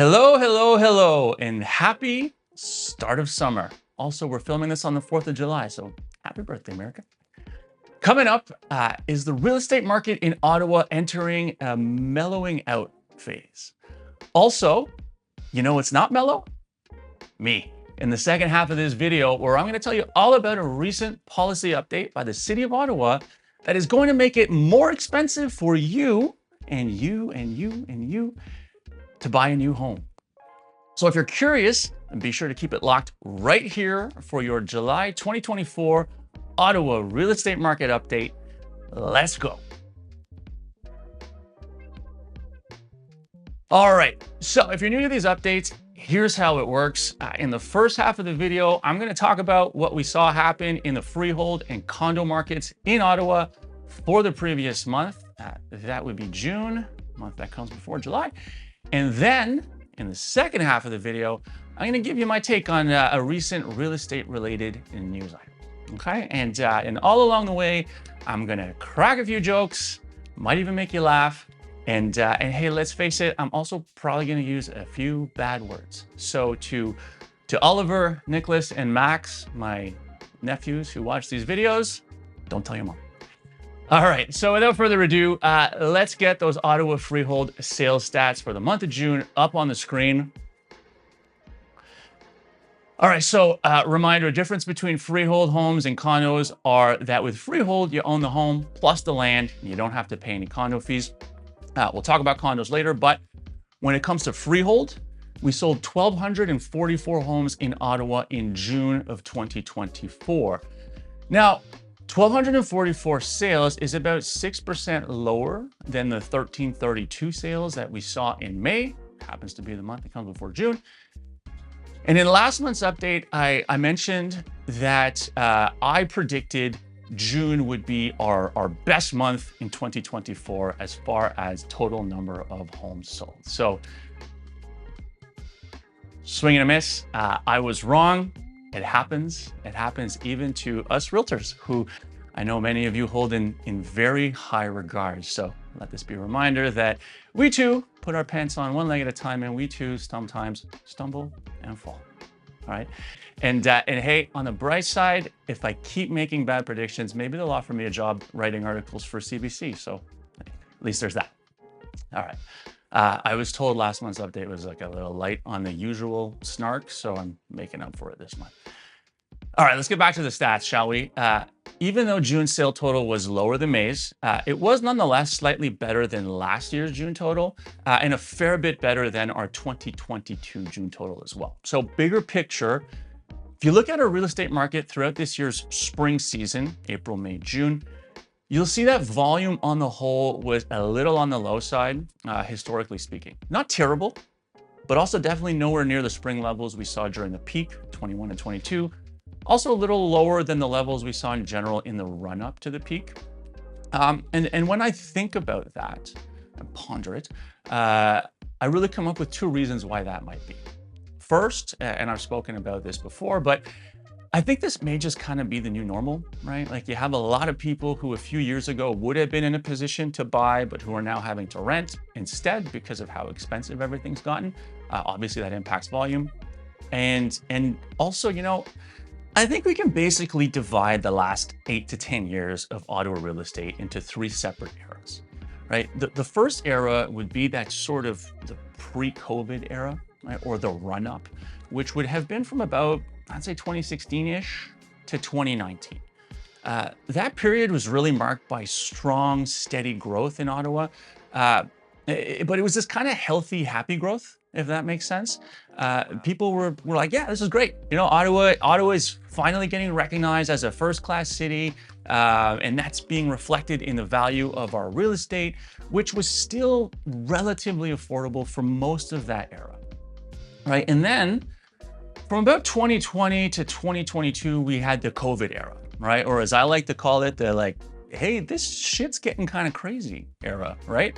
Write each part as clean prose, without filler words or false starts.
Hello, hello, hello, and happy start of summer. Also, we're filming this on the 4th of July, so happy birthday, America. Coming up is the real estate market in Ottawa entering a mellowing out phase. Also, you know what's not mellow? Me. In the second half of this video, where I'm going to tell you all about a recent policy update by the City of Ottawa that is going to make it more expensive for you and you and you and you to buy a new home. So if you're curious, be sure to keep it locked right here for your July 2024 Ottawa real estate market update. Let's go. All right, so if you're new to these updates, here's how it works. In the first half of the video, I'm going to talk about what we saw happen in the freehold and condo markets in Ottawa for the previous month. That would be June, month that comes before July. And then in the second half of the video, I'm going to give you my take on a recent real estate related news item. Okay. And all along the way, I'm going to crack a few jokes, might even make you laugh. And hey, let's face it, I'm also probably going to use a few bad words. So to Oliver, Nicholas, and Max, my nephews who watch these videos, don't tell your mom. All right, so without further ado, let's get those Ottawa freehold sales stats for the month of June up on the screen. All right, so reminder, difference between freehold homes and condos are that with freehold, you own the home plus the land, and you don't have to pay any condo fees. We'll talk about condos later, but when it comes to freehold, we sold 1,244 homes in Ottawa in June of 2024. Now, 1,244 sales is about 6% lower than the 1,332 sales that we saw in May. Happens to be the month that comes before June. And in last month's update, I mentioned that I predicted June would be our best month in 2024 as far as total number of homes sold. So swing and a miss. I was wrong. It happens. It happens even to us realtors, who I know many of you hold in very high regard. So let this be a reminder that we too put our pants on one leg at a time, and we too sometimes stumble and fall. All right. And hey, on the bright side, if I keep making bad predictions, maybe they'll offer me a job writing articles for CBC. So at least there's that. All right. I was told last month's update was like a little light on the usual snark, so I'm making up for it this month. All right, let's get back to the stats, shall we? Even though June's sale total was lower than May's, it was nonetheless slightly better than last year's June total, and a fair bit better than our 2022 June total as well. So bigger picture, if you look at our real estate market throughout this year's spring season, April, May, June, you'll see that volume on the whole was a little on the low side, historically speaking. Not terrible, but also definitely nowhere near the spring levels we saw during the peak, 21 and 22. Also a little lower than the levels we saw in general in the run up to the peak. And when I think about that and ponder it, I really come up with two reasons why that might be. First, and I've spoken about this before, but I think this may just kind of be the new normal, right? Like you have a lot of people who a few years ago would have been in a position to buy, but who are now having to rent instead because of how expensive everything's gotten. Obviously that impacts volume. And also, you know, I think we can basically divide the last 8 to 10 years of Ottawa real estate into three separate eras, right? The first era would be that sort of the pre-COVID era, right? Or the run-up, which would have been from about, I'd say 2016-ish to 2019. That period was really marked by strong, steady growth in Ottawa, but it was this kind of healthy, happy growth, if that makes sense. People were like, yeah, this is great. You know, Ottawa is finally getting recognized as a first-class city, and that's being reflected in the value of our real estate, which was still relatively affordable for most of that era, right? And then from about 2020 to 2022, we had the COVID era, right? Or as I like to call it, the like, hey, this shit's getting kind of crazy era, right?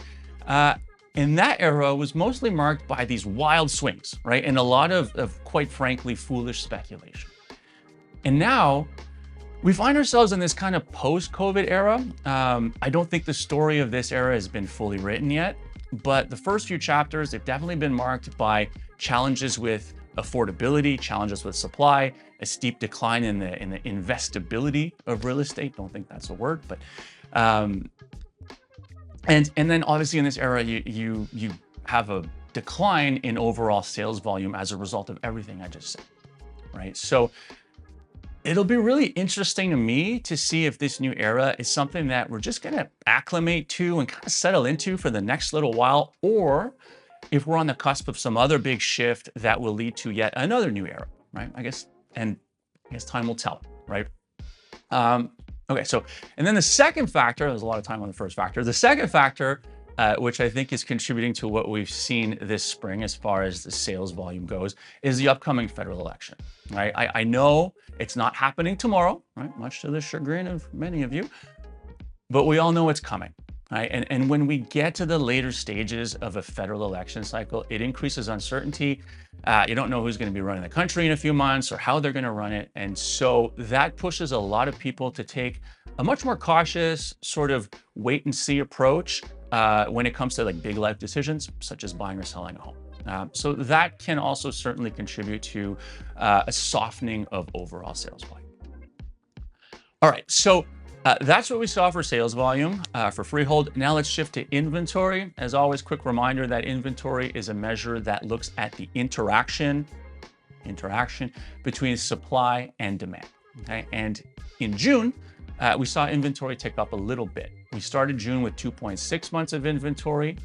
And that era was mostly marked by these wild swings, right? And a lot of quite frankly, foolish speculation. And now we find ourselves in this kind of post-COVID era. I don't think the story of this era has been fully written yet. but the first few chapters, they've definitely been marked by challenges with affordability, challenges with supply, a steep decline in the investability of real estate. Don't think that's a word, but and then obviously in this era, you have a decline in overall sales volume as a result of everything I just said, right? So it'll be really interesting to me to see if this new era is something that we're just going to acclimate to and kind of settle into for the next little while, or if we're on the cusp of some other big shift that will lead to yet another new era, right? I guess time will tell, right? Okay, so, and then the second factor, there's a lot of time on the first factor. The second factor, which I think is contributing to what we've seen this spring as far as the sales volume goes, is the upcoming federal election, right? I know it's not happening tomorrow, right? Much to the chagrin of many of you, but we all know it's coming, right? And when we get to the later stages of a federal election cycle, it increases uncertainty. You don't know who's going to be running the country in a few months or how they're going to run it. And so that pushes a lot of people to take a much more cautious sort of wait and see approach when it comes to like big life decisions, such as buying or selling a home. So that can also certainly contribute to a softening of overall sales volume. All right, so that's what we saw for sales volume for Freehold. Now let's shift to inventory. As always, quick reminder that inventory is a measure that looks at the interaction between supply and demand. Okay, and in June, we saw inventory tick up a little bit. We started June with 2.6 months of inventory,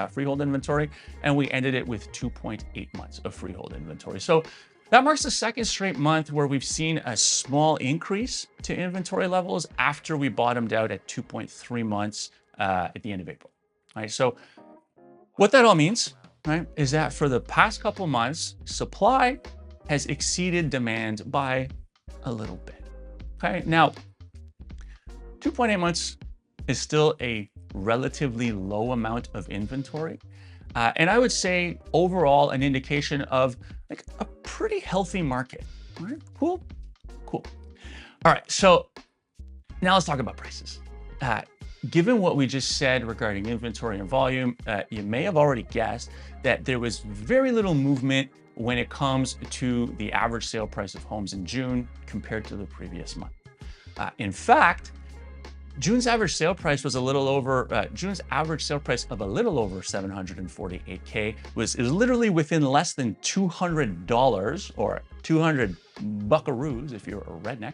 Freehold inventory, and we ended it with 2.8 months of Freehold inventory. So that marks the second straight month where we've seen a small increase to inventory levels after we bottomed out at 2.3 months at the end of April. Right. So what that all means, right, is that for the past couple months, supply has exceeded demand by a little bit. Okay. Now, 2.8 months is still a relatively low amount of inventory. And I would say overall an indication of like a pretty healthy market. All right, cool. All right, so now let's talk about prices. Given what we just said regarding inventory and volume, you may have already guessed that there was very little movement when it comes to the average sale price of homes in June compared to the previous month. In fact, June's average sale price was a little over, June's average sale price of a little over $748K is literally within less than $200 or 200 buckaroos if you're a redneck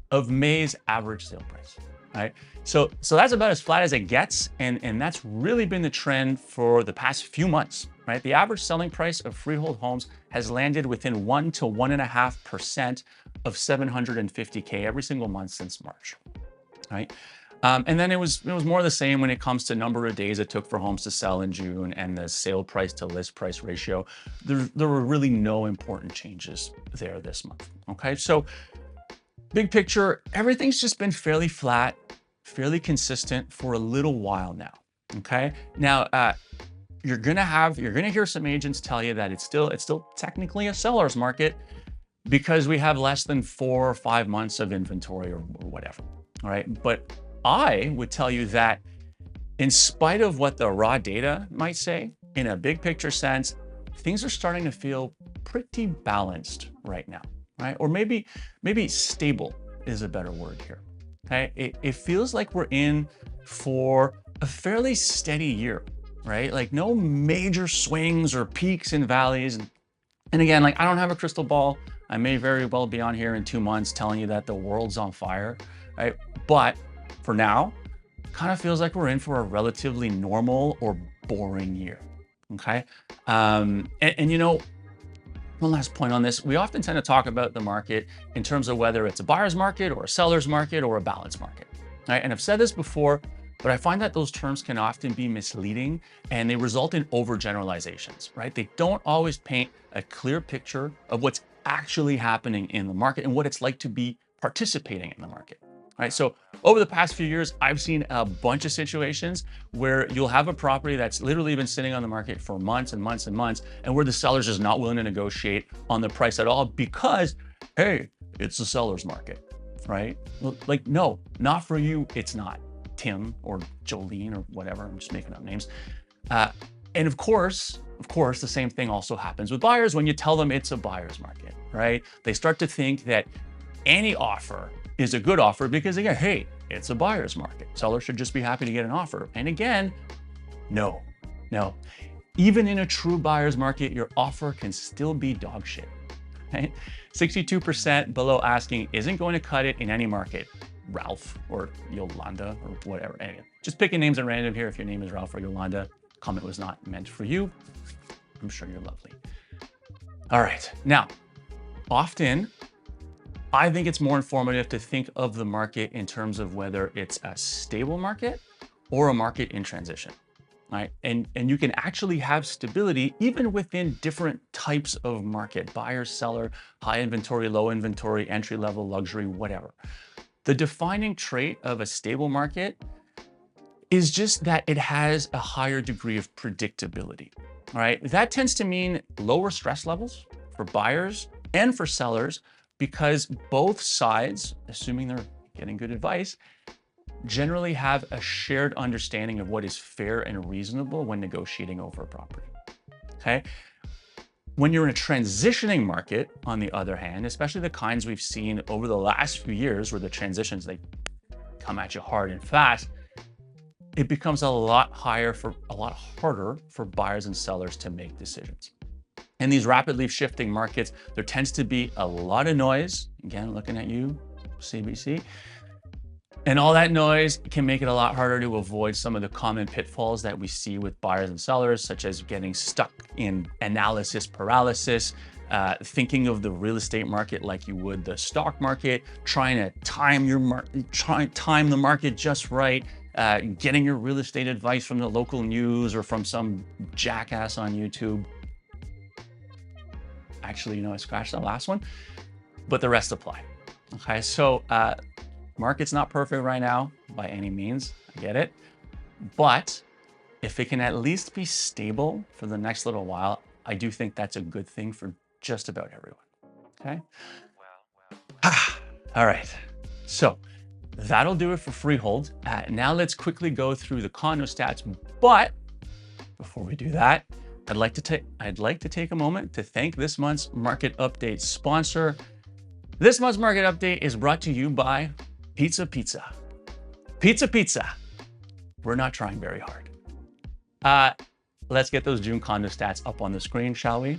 of May's average sale price, right? So that's about as flat as it gets. And that's really been the trend for the past few months, right? The average selling price of Freehold homes has landed within 1 to 1.5% of $750K every single month since March. Right. And then it was more the same when it comes to number of days it took for homes to sell in June and the sale price to list price ratio. There were really no important changes there this month. Okay, so big picture, everything's just been fairly flat, fairly consistent for a little while now. Okay, now you're gonna hear some agents tell you that it's still technically a seller's market because we have less than 4 or 5 months of inventory or whatever. All right, but I would tell you that in spite of what the raw data might say, in a big picture sense, things are starting to feel pretty balanced right now, right? Or maybe stable is a better word here. Okay, it feels like we're in for a fairly steady year, right? Like no major swings or peaks and valleys. And again, like I don't have a crystal ball. I may very well be on here in 2 months telling you that the world's on fire, right? But for now, kind of feels like we're in for a relatively normal or boring year, okay? And you know, one last point on this, we often tend to talk about the market in terms of whether it's a buyer's market or a seller's market or a balanced market, right? And I've said this before, but I find that those terms can often be misleading and they result in overgeneralizations, right? They don't always paint a clear picture of what's actually happening in the market and what it's like to be participating in the market, right? So over the past few years, I've seen a bunch of situations where you'll have a property that's literally been sitting on the market for months and months and months, and where the seller's just not willing to negotiate on the price at all because, hey, it's the seller's market, right? Well, like, no, not for you, it's not. Tim or Jolene or whatever, I'm just making up names. And of course, the same thing also happens with buyers when you tell them it's a buyer's market, right? They start to think that any offer is a good offer because again, hey, it's a buyer's market. Sellers should just be happy to get an offer. And again, no. Even in a true buyer's market, your offer can still be dog shit, right? 62% below asking isn't going to cut it in any market. Ralph or Yolanda or whatever. Anyway, just picking names at random here. If your name is Ralph or Yolanda, comment was not meant for you. I'm sure you're lovely. All right. Now, often I think it's more informative to think of the market in terms of whether it's a stable market or a market in transition, right? And you can actually have stability even within different types of market: buyer, seller, high inventory, low inventory, entry level, luxury, whatever. The defining trait of a stable market is just that it has a higher degree of predictability, all right? That tends to mean lower stress levels for buyers and for sellers because both sides, assuming they're getting good advice, generally have a shared understanding of what is fair and reasonable when negotiating over a property, okay? When you're in a transitioning market, on the other hand, especially the kinds we've seen over the last few years where the transitions, they come at you hard and fast, it becomes a lot harder for buyers and sellers to make decisions. In these rapidly shifting markets, there tends to be a lot of noise. Again, looking at you, CBC. And all that noise can make it a lot harder to avoid some of the common pitfalls that we see with buyers and sellers, such as getting stuck in analysis paralysis, thinking of the real estate market like you would the stock market, trying to time the market just right, getting your real estate advice from the local news or from some jackass on YouTube. Actually, I scratched that last one, but the rest apply. Okay, so market's not perfect right now by any means, I get it. But if it can at least be stable for the next little while, I do think that's a good thing for just about everyone, okay? All right, so that'll do it for Freehold. Now let's quickly go through the condo stats, but before we do that, I'd like to take a moment to thank this month's Market Update sponsor. This month's Market Update is brought to you by Pizza. We're not trying very hard. Let's get those June condo stats up on the screen, shall we?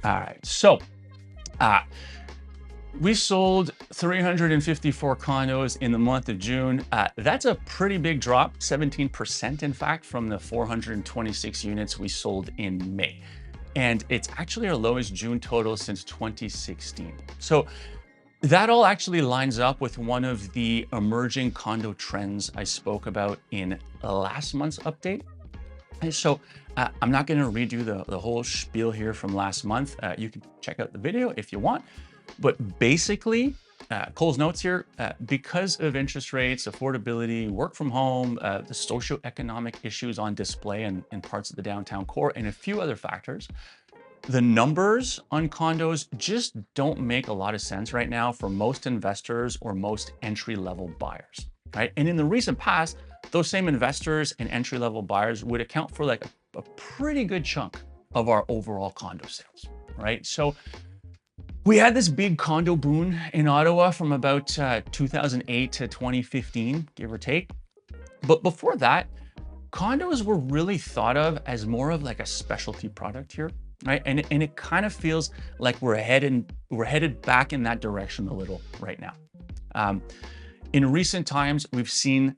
All right, so we sold 354 condos in the month of June. That's a pretty big drop, 17% in fact, from the 426 units we sold in May. And it's actually our lowest June total since 2016. So that all actually lines up with one of the emerging condo trends I spoke about in last month's update. And so I'm not going to redo the whole spiel here from last month. You can check out the video if you want. But basically, Cole's notes here, because of interest rates, affordability, work from home, the socioeconomic issues on display in parts of the downtown core, and a few other factors, the numbers on condos just don't make a lot of sense right now for most investors or most entry-level buyers, right? And in the recent past, those same investors and entry-level buyers would account for like a pretty good chunk of our overall condo sales, right? So we had this big condo boom in Ottawa from about 2008 to 2015, give or take. But before that, condos were really thought of as more of like a specialty product here, right? And it kind of feels like we're headed back in that direction a little right now. In recent times, we've seen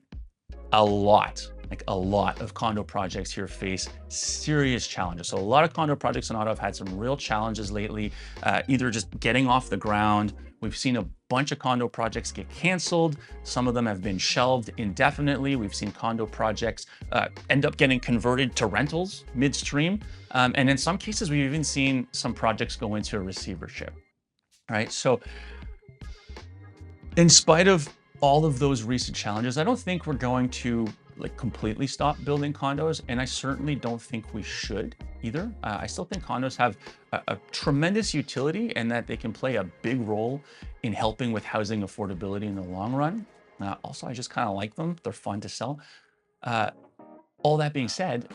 a lot of condo projects here face serious challenges. So a lot of condo projects in Ottawa have had some real challenges lately, either just getting off the ground. We've seen a bunch of condo projects get canceled. Some of them have been shelved indefinitely. We've seen condo projects end up getting converted to rentals midstream. And in some cases, we've even seen some projects go into a receivership, right? So in spite of all of those recent challenges, I don't think we're going to like completely stop building condos, and I certainly don't think we should either. I still think condos have a tremendous utility and that they can play a big role in helping with housing affordability in the long run. Also, I just kind of like them. They're fun to sell. All that being said,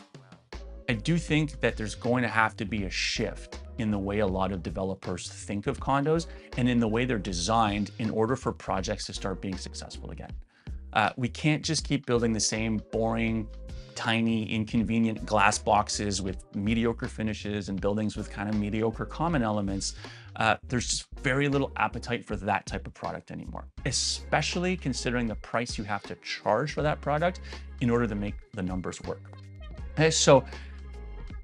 I do think that there's going to have to be a shift in the way a lot of developers think of condos and in the way they're designed in order for projects to start being successful again. We can't just keep building the same boring, tiny, inconvenient glass boxes with mediocre finishes and buildings with kind of mediocre common elements. There's just very little appetite for that type of product anymore, especially considering the price you have to charge for that product in order to make the numbers work. Okay, so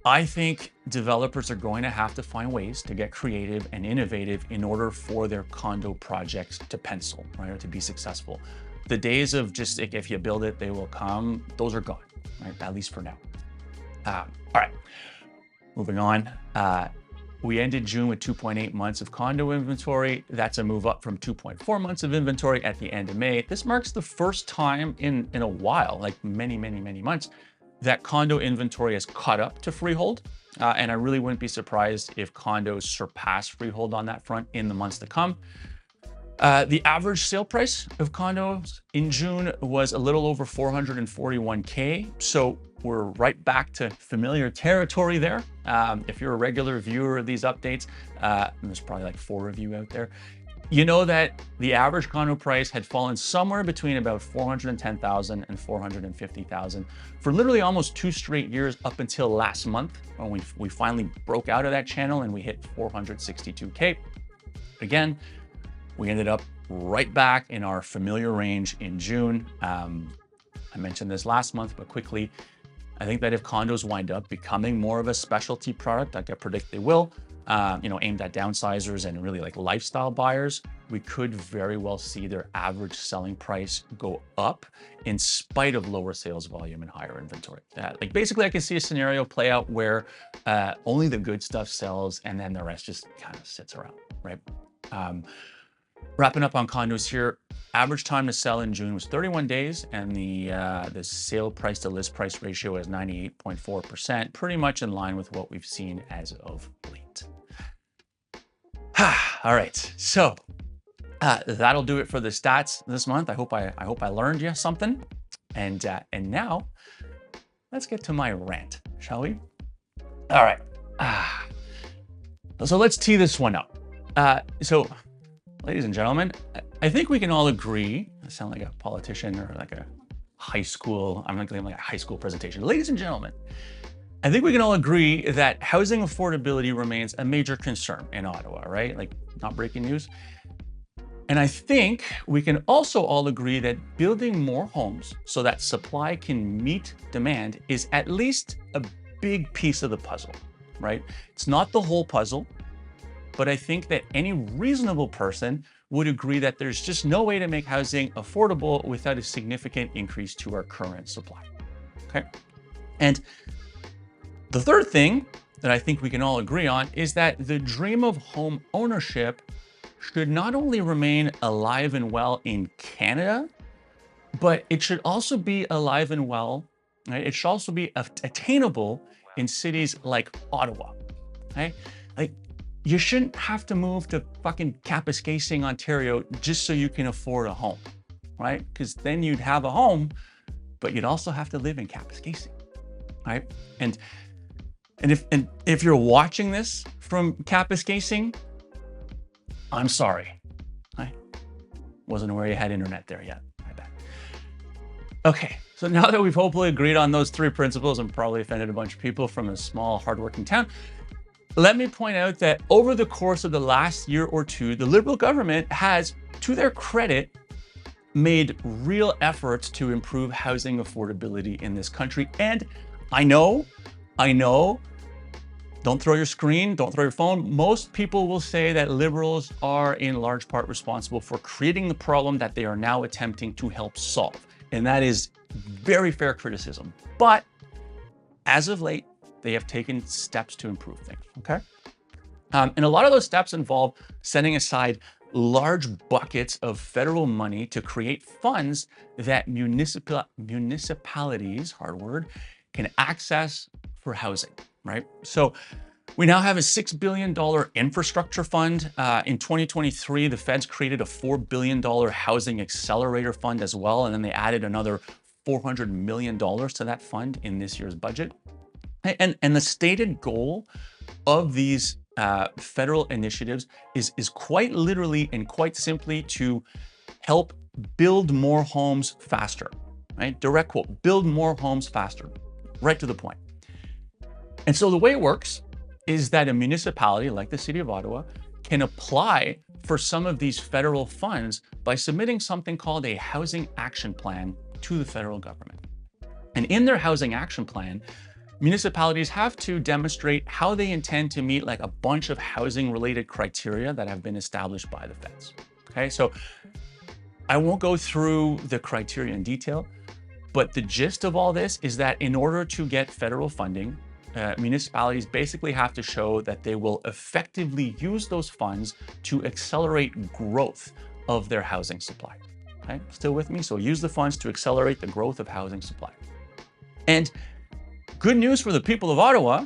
I think developers are going to have to find ways to get creative and innovative in order for their condo projects to pencil, right, or to be successful. The days of just like, if you build it, they will come, those are gone, right, at least for now. All right, moving on. We ended June with 2.8 months of condo inventory. That's a move up from 2.4 months of inventory at the end of May. This marks the first time in a while, like many months, that condo inventory has caught up to Freehold. And I really wouldn't be surprised if condos surpass Freehold on that front in the months to come. The average sale price of condos in June was a little over 441K. So we're right back to familiar territory there. If you're a regular viewer of these updates, and there's probably like 4 of you out there, you know that the average condo price had fallen somewhere between about 410,000 and 450,000 for literally almost 2 straight years up until last month when we finally broke out of that channel and we hit 462K. Again, we ended up right back in our familiar range in June. I mentioned this last month, but quickly, I think that if condos wind up becoming more of a specialty product, like I predict they will, aimed at downsizers and really like lifestyle buyers, we could very well see their average selling price go up in spite of lower sales volume and higher inventory. Like basically I can see a scenario play out where only the good stuff sells and then the rest just kind of sits around, right? Wrapping up on condos here, average time to sell in June was 31 days and the sale price to list price ratio is 98.4%, pretty much in line with what we've seen as of late. All right, so that'll do it for the stats this month. I hope I learned you something. And now let's get to my rant, shall we? All right. So let's tee this one up. So, ladies and gentlemen, I think we can all agree. I sound like a politician or like a high school. I'm not going to like a high school presentation. Ladies and gentlemen, I think we can all agree that housing affordability remains a major concern in Ottawa, right? Like, not breaking news. And I think we can also all agree that building more homes so that supply can meet demand is at least a big piece of the puzzle, right? It's not the whole puzzle, but I think that any reasonable person would agree that there's just no way to make housing affordable without a significant increase to our current supply, okay? And the third thing that I think we can all agree on is that the dream of home ownership should not only remain alive and well in Canada, but it should also be alive and well, right? It should also be attainable in cities like Ottawa, okay? Like, you shouldn't have to move to fucking Kapuskasing, Ontario, just so you can afford a home, right? Because then you'd have a home, but you'd also have to live in Kapuskasing, right? And if you're watching this from Kapuskasing, I'm sorry. I wasn't aware you had internet there yet. I bet. Okay, so now that we've hopefully agreed on those 3 principles and probably offended a bunch of people from a small, hardworking town, let me point out that over the course of the last year or two, the Liberal government has, to their credit, made real efforts to improve housing affordability in this country. And I know, don't throw your screen, don't throw your phone. Most people will say that Liberals are in large part responsible for creating the problem that they are now attempting to help solve. And that is very fair criticism. But as of late, they have taken steps to improve things, okay? And a lot of those steps involve setting aside large buckets of federal money to create funds that municipalities, hard word, can access for housing, right? So we now have a $6 billion infrastructure fund. In 2023, the feds created a $4 billion housing accelerator fund as well. And then they added another $400 million to that fund in this year's budget. And the stated goal of these federal initiatives is quite literally and quite simply to help build more homes faster, right? Direct quote, build more homes faster, right to the point. And so the way it works is that a municipality like the City of Ottawa can apply for some of these federal funds by submitting something called a housing action plan to the federal government. And in their housing action plan, municipalities have to demonstrate how they intend to meet like a bunch of housing related criteria that have been established by the feds. Okay, so I won't go through the criteria in detail, but the gist of all this is that in order to get federal funding, municipalities basically have to show that they will effectively use those funds to accelerate growth of their housing supply. Okay, still with me? So use the funds to accelerate the growth of housing supply. And good news for the people of Ottawa,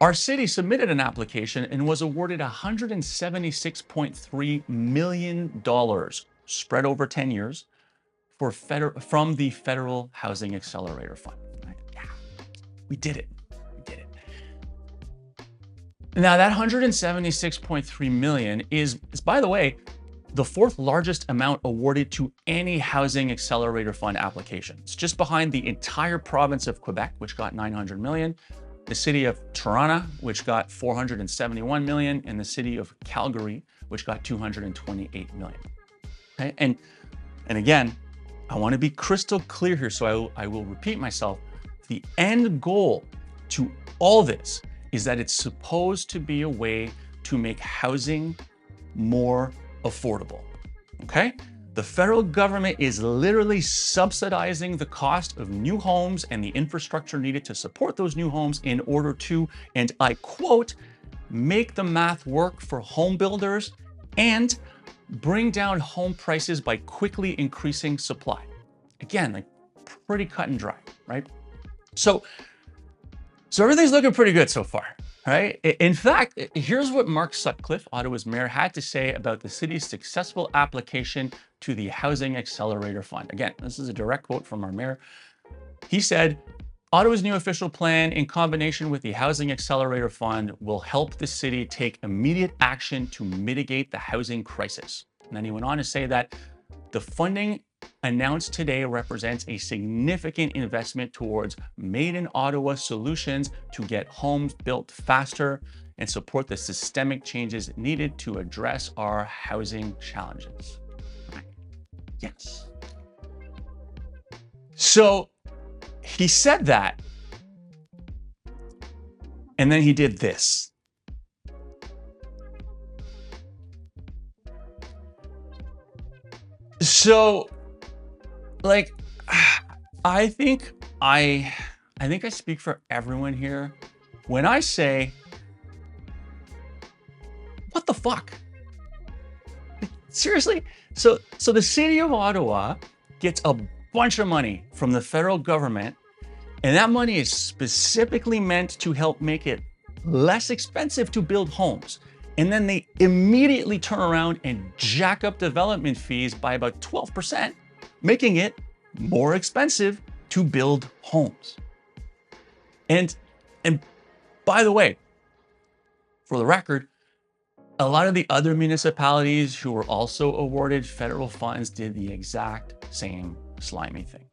our city submitted an application and was awarded $176.3 million spread over 10 years from the Federal Housing Accelerator Fund. Right? Yeah, we did it. We did it. Now that $176.3 million is, by the way, the fourth largest amount awarded to any Housing Accelerator Fund application. It's just behind the entire province of Quebec, which got $900 million, the city of Toronto, which got $471 million, and the city of Calgary, which got $228 million. Okay? And again, I want to be crystal clear here, so I will repeat myself. The end goal to all this is that it's supposed to be a way to make housing more affordable. Okay? The federal government is literally subsidizing the cost of new homes and the infrastructure needed to support those new homes in order to, and I quote, make the math work for home builders and bring down home prices by quickly increasing supply. Again, like pretty cut and dry, right? So everything's looking pretty good so far, right? In fact, here's what Mark Sutcliffe, Ottawa's mayor, had to say about the city's successful application to the Housing Accelerator Fund. Again, this is a direct quote from our mayor. He said, Ottawa's new official plan in combination with the Housing Accelerator Fund will help the city take immediate action to mitigate the housing crisis. And then he went on to say that the funding announced today represents a significant investment towards made in Ottawa solutions to get homes built faster and support the systemic changes needed to address our housing challenges. Yes. So he said that, and then he did this. So, like, I think I speak for everyone here when I say, what the fuck? Seriously? So the city of Ottawa gets a bunch of money from the federal government, and that money is specifically meant to help make it less expensive to build homes. And then they immediately turn around and jack up development fees by about 12%, making it more expensive to build homes. And by the way, for the record, a lot of the other municipalities who were also awarded federal funds did the exact same slimy thing.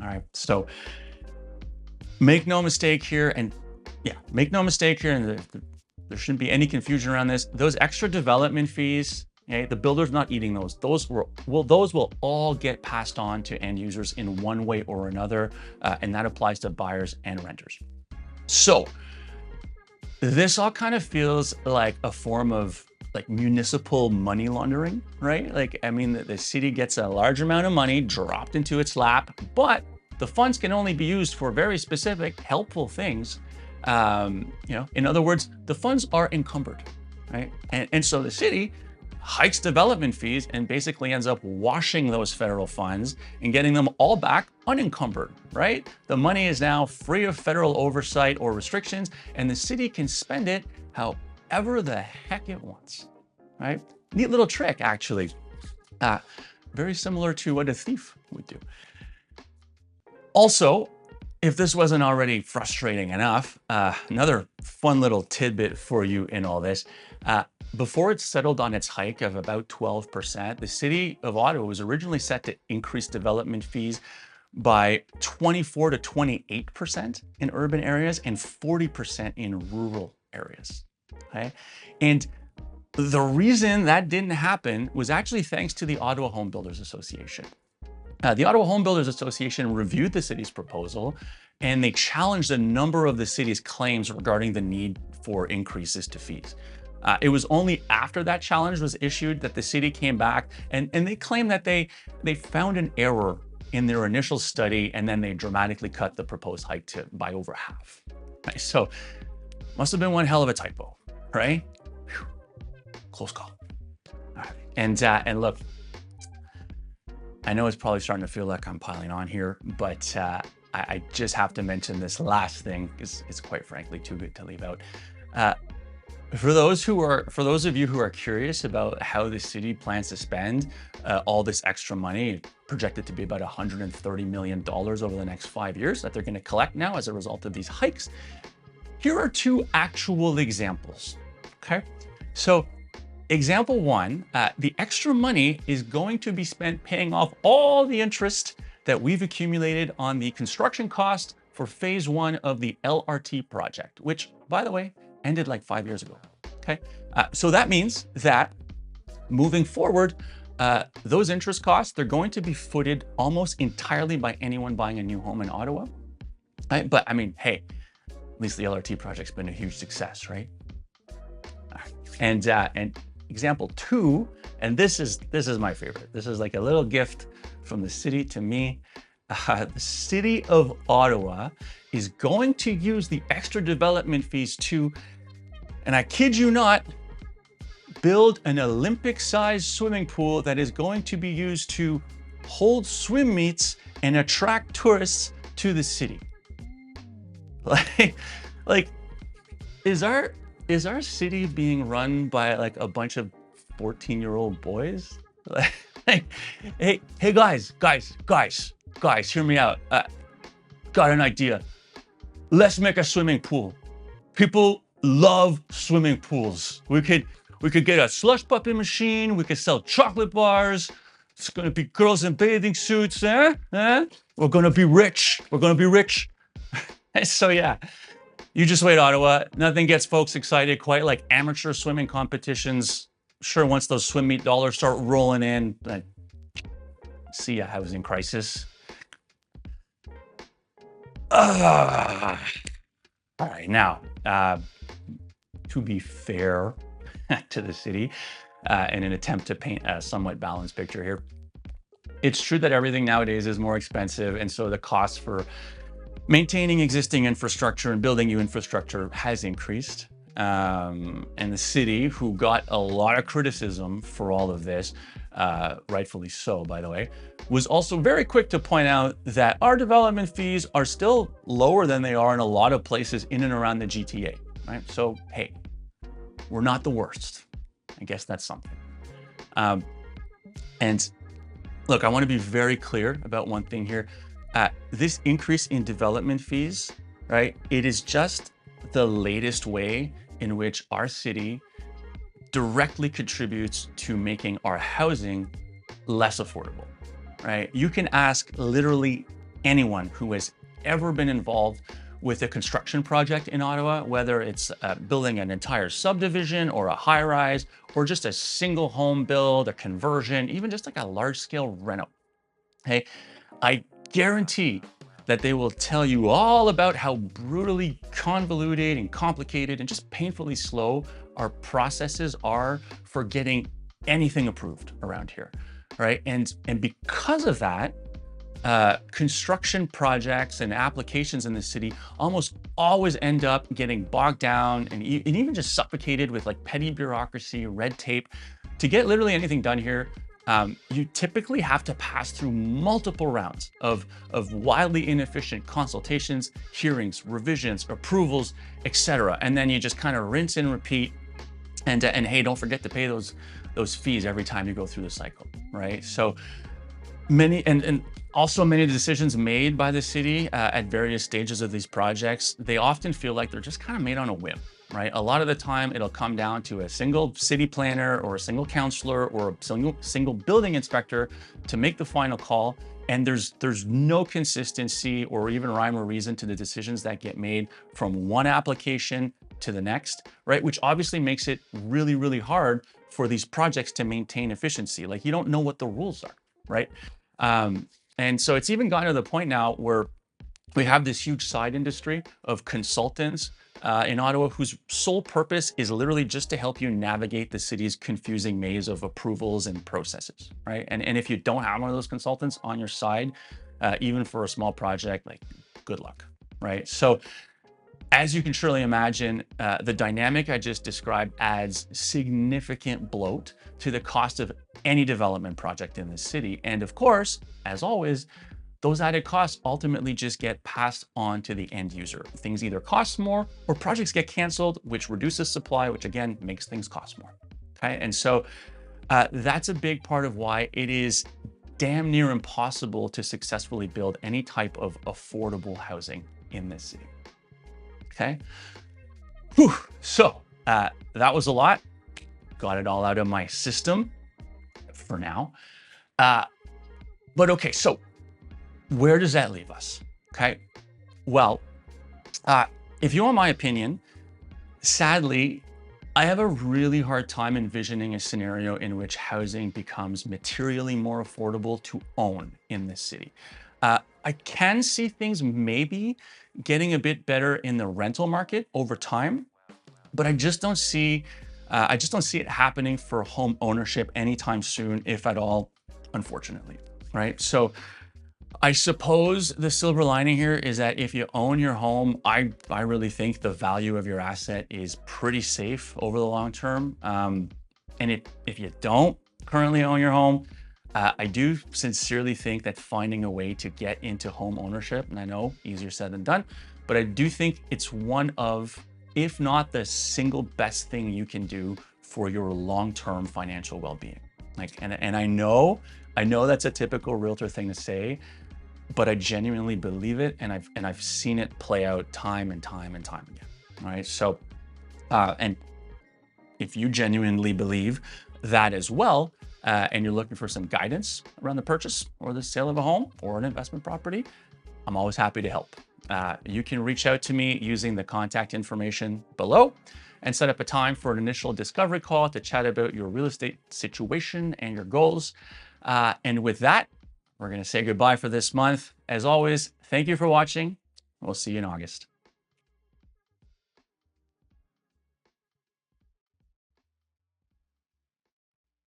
All right, so make no mistake here, and there shouldn't be any confusion around this. Those extra development fees, okay, the builder's not eating those. Those will all get passed on to end users in one way or another, and that applies to buyers and renters. So this all kind of feels like a form of like municipal money laundering, right? Like, I mean, the city gets a large amount of money dropped into its lap, but the funds can only be used for very specific, helpful things. In other words, the funds are encumbered, right? And so the city hikes development fees and basically ends up washing those federal funds and getting them all back unencumbered, right? The money is now free of federal oversight or restrictions, and the city can spend it however the heck it wants, right? Neat little trick, actually. Very similar to what a thief would do. Also, if this wasn't already frustrating enough, another fun little tidbit for you in all this. Before it settled on its hike of about 12%, the city of Ottawa was originally set to increase development fees by 24 to 28% in urban areas and 40% in rural areas. Okay. And the reason that didn't happen was actually thanks to the Ottawa Home Builders Association. The Ottawa Home Builders Association reviewed the city's proposal and they challenged a number of the city's claims regarding the need for increases to fees. It was only after that challenge was issued that the city came back and they claimed that they found an error in their initial study and then they dramatically cut the proposed hike by over half. Right? So must have been one hell of a typo, right? Whew. Close call. All right. And look, I know it's probably starting to feel like I'm piling on here, but I just have to mention this last thing because it's quite frankly too good to leave out. For those of you who are curious about how the city plans to spend all this extra money, projected to be about $130 million over the next 5 years that they're going to collect now as a result of these hikes, here are two actual examples. Okay, so example one, the extra money is going to be spent paying off all the interest that we've accumulated on the construction cost for phase one of the LRT project, which, by the way, ended like 5 years ago. Okay, so that means that moving forward, those interest costs, they're going to be footed almost entirely by anyone buying a new home in Ottawa. Right? But I mean, hey, at least the LRT project's been a huge success, right? And example two, and this is my favorite. This is like a little gift from the city to me. The city of Ottawa is going to use the extra development fees to, and I kid you not, build an Olympic-sized swimming pool that is going to be used to hold swim meets and attract tourists to the city. Like, is our city being run by like a bunch of 14-year-old boys? Like, hey guys, hear me out. Got an idea. Let's make a swimming pool. People love swimming pools. We could get a slush puppy machine. We could sell chocolate bars. It's gonna be girls in bathing suits, eh? We're gonna be rich. So yeah, you just wait, Ottawa. Nothing gets folks excited quite like amateur swimming competitions. Sure, once those swim meet dollars start rolling in, see ya, housing crisis. All right, now, to be fair to the city, in an attempt to paint a somewhat balanced picture here, it's true that everything nowadays is more expensive, and so the cost for maintaining existing infrastructure and building new infrastructure has increased. And the city, who got a lot of criticism for all of this, rightfully so, by the way, was also very quick to point out that our development fees are still lower than they are in a lot of places in and around the GTA, right? So, hey, we're not the worst. I guess that's something. And look, I want to be very clear about one thing here. This increase in development fees, right? It is just the latest way in which our city directly contributes to making our housing less affordable, right? You can ask literally anyone who has ever been involved with a construction project in Ottawa, whether it's building an entire subdivision or a high rise, or just a single home build, a conversion, even just like a large scale reno. Hey, I guarantee that they will tell you all about how brutally convoluted and complicated and just painfully slow our processes are for getting anything approved around here, right? And because of that, construction projects and applications in the city almost always end up getting bogged down and even just suffocated with like petty bureaucracy, red tape. To get literally anything done here, you typically have to pass through multiple rounds of wildly inefficient consultations, hearings, revisions, approvals, etc. And then you just kind of rinse and repeat. And hey, don't forget to pay those fees every time you go through the cycle, right? So And also many of the decisions made by the city at various stages of these projects, they often feel like they're just kind of made on a whim, right? A lot of the time, it'll come down to a single city planner or a single councillor or a single building inspector to make the final call. And there's no consistency or even rhyme or reason to the decisions that get made from one application to the next, right? Which obviously makes it really, really hard for these projects to maintain efficiency. Like you don't know what the rules are, right? And so it's even gotten to the point now where we have this huge side industry of consultants in Ottawa whose sole purpose is literally just to help you navigate the city's confusing maze of approvals and processes, right? And if you don't have one of those consultants on your side, even for a small project, like good luck, right? So as you can surely imagine, the dynamic I just described adds significant bloat to the cost of any development project in the city. And of course, as always, those added costs ultimately just get passed on to the end user. Things either cost more or projects get canceled, which reduces supply, which again makes things cost more. Okay. And so that's a big part of why it is damn near impossible to successfully build any type of affordable housing in this city. Okay. Whew. So that was a lot. Got it all out of my system for now. But okay, so where does that leave us? Okay. Well, if you want my opinion, sadly, I have a really hard time envisioning a scenario in which housing becomes materially more affordable to own in this city. I can see things maybe getting a bit better in the rental market over time, but I just don't see it happening for home ownership anytime soon, if at all, unfortunately, right? So I suppose the silver lining here is that if you own your home, I really think the value of your asset is pretty safe over the long term. And if you don't currently own your home, I do sincerely think that finding a way to get into home ownership, and I know easier said than done, but I do think it's one of, if not the single best thing you can do for your long-term financial well-being. Like, and I know that's a typical realtor thing to say, but I genuinely believe it, and I've seen it play out time and time and time again. All right, so and if you genuinely believe that as well, and you're looking for some guidance around the purchase or the sale of a home or an investment property, I'm always happy to help. You can reach out to me using the contact information below and set up a time for an initial discovery call to chat about your real estate situation and your goals. And with that, we're going to say goodbye for this month. As always, thank you for watching. We'll see you in August.